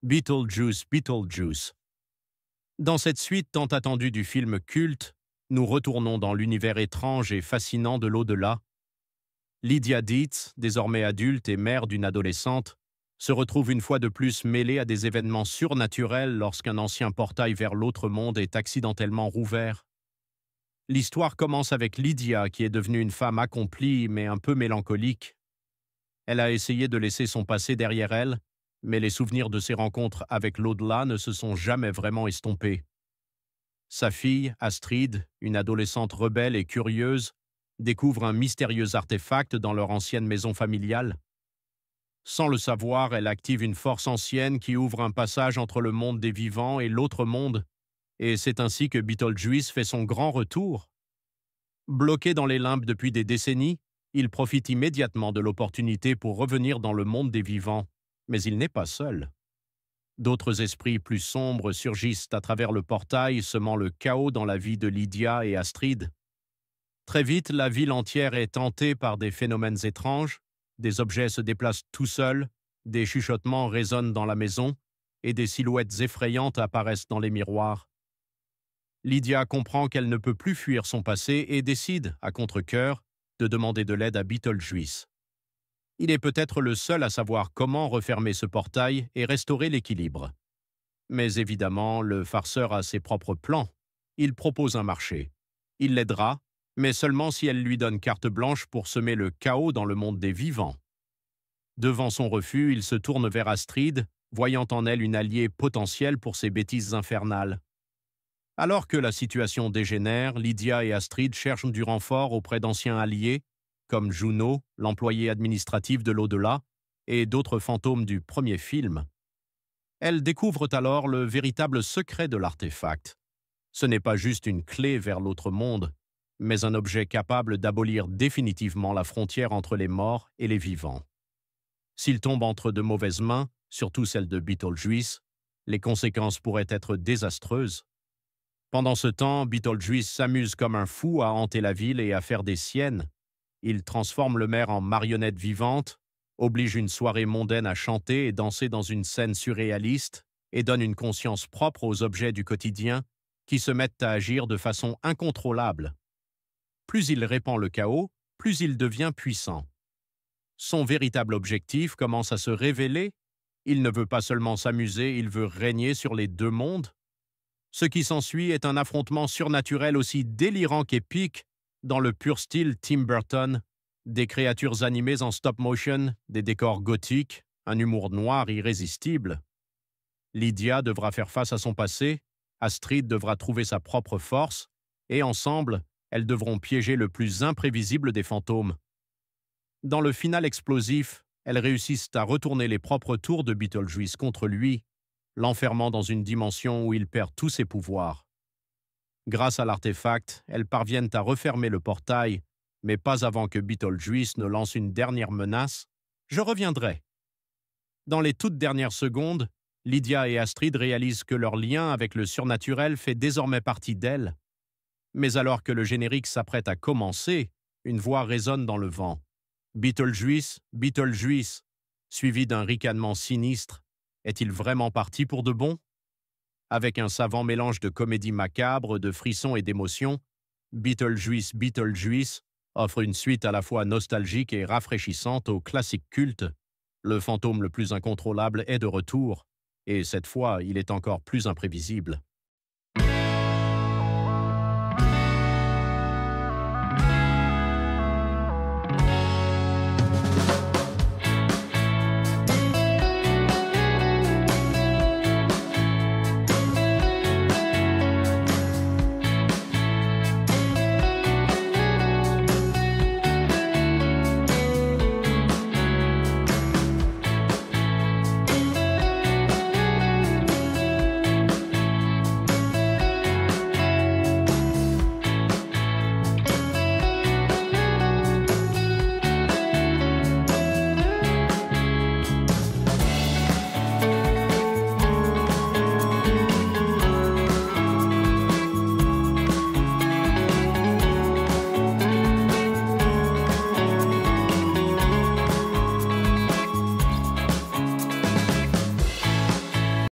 Beetlejuice, Beetlejuice. Dans cette suite tant attendue du film culte, nous retournons dans l'univers étrange et fascinant de l'au-delà. Lydia Deetz, désormais adulte et mère d'une adolescente, se retrouve une fois de plus mêlée à des événements surnaturels lorsqu'un ancien portail vers l'autre monde est accidentellement rouvert. L'histoire commence avec Lydia, qui est devenue une femme accomplie mais un peu mélancolique. Elle a essayé de laisser son passé derrière elle, mais les souvenirs de ses rencontres avec l'au-delà ne se sont jamais vraiment estompés. Sa fille, Astrid, une adolescente rebelle et curieuse, découvre un mystérieux artefact dans leur ancienne maison familiale. Sans le savoir, elle active une force ancienne qui ouvre un passage entre le monde des vivants et l'autre monde, et c'est ainsi que Beetlejuice fait son grand retour. Bloqué dans les limbes depuis des décennies, il profite immédiatement de l'opportunité pour revenir dans le monde des vivants, mais il n'est pas seul. D'autres esprits plus sombres surgissent à travers le portail, semant le chaos dans la vie de Lydia et Astrid. Très vite, la ville entière est hantée par des phénomènes étranges, des objets se déplacent tout seuls, des chuchotements résonnent dans la maison, et des silhouettes effrayantes apparaissent dans les miroirs. Lydia comprend qu'elle ne peut plus fuir son passé et décide, à contre-cœur, de demander de l'aide à Beetlejuice. Il est peut-être le seul à savoir comment refermer ce portail et restaurer l'équilibre. Mais évidemment, le farceur a ses propres plans. Il propose un marché. Il l'aidera, mais seulement si elle lui donne carte blanche pour semer le chaos dans le monde des vivants. Devant son refus, il se tourne vers Astrid, voyant en elle une alliée potentielle pour ses bêtises infernales. Alors que la situation dégénère, Lydia et Astrid cherchent du renfort auprès d'anciens alliés, comme Juno, l'employé administratif de l'au-delà, et d'autres fantômes du premier film. Elles découvrent alors le véritable secret de l'artefact. Ce n'est pas juste une clé vers l'autre monde, mais un objet capable d'abolir définitivement la frontière entre les morts et les vivants. S'il tombe entre de mauvaises mains, surtout celle de Beetlejuice, les conséquences pourraient être désastreuses. Pendant ce temps, Beetlejuice s'amuse comme un fou à hanter la ville et à faire des siennes. Il transforme le maire en marionnette vivante, oblige une soirée mondaine à chanter et danser dans une scène surréaliste et donne une conscience propre aux objets du quotidien qui se mettent à agir de façon incontrôlable. Plus il répand le chaos, plus il devient puissant. Son véritable objectif commence à se révéler. Il ne veut pas seulement s'amuser, il veut régner sur les deux mondes. Ce qui s'ensuit est un affrontement surnaturel aussi délirant qu'épique, dans le pur style Tim Burton, des créatures animées en stop-motion, des décors gothiques, un humour noir irrésistible. Lydia devra faire face à son passé, Astrid devra trouver sa propre force, et ensemble, elles devront piéger le plus imprévisible des fantômes. Dans le final explosif, elles réussissent à retourner les propres tours de Beetlejuice contre lui, l'enfermant dans une dimension où il perd tous ses pouvoirs. Grâce à l'artefact, elles parviennent à refermer le portail, mais pas avant que Beetlejuice ne lance une dernière menace. « Je reviendrai !» Dans les toutes dernières secondes, Lydia et Astrid réalisent que leur lien avec le surnaturel fait désormais partie d'elles. Mais alors que le générique s'apprête à commencer, une voix résonne dans le vent. « Beetlejuice, Beetlejuice !» suivi d'un ricanement sinistre. Est-il vraiment parti pour de bon? Avec un savant mélange de comédie macabre, de frissons et d'émotions, Beetlejuice, Beetlejuice offre une suite à la fois nostalgique et rafraîchissante au classique culte. Le fantôme le plus incontrôlable est de retour, et cette fois, il est encore plus imprévisible.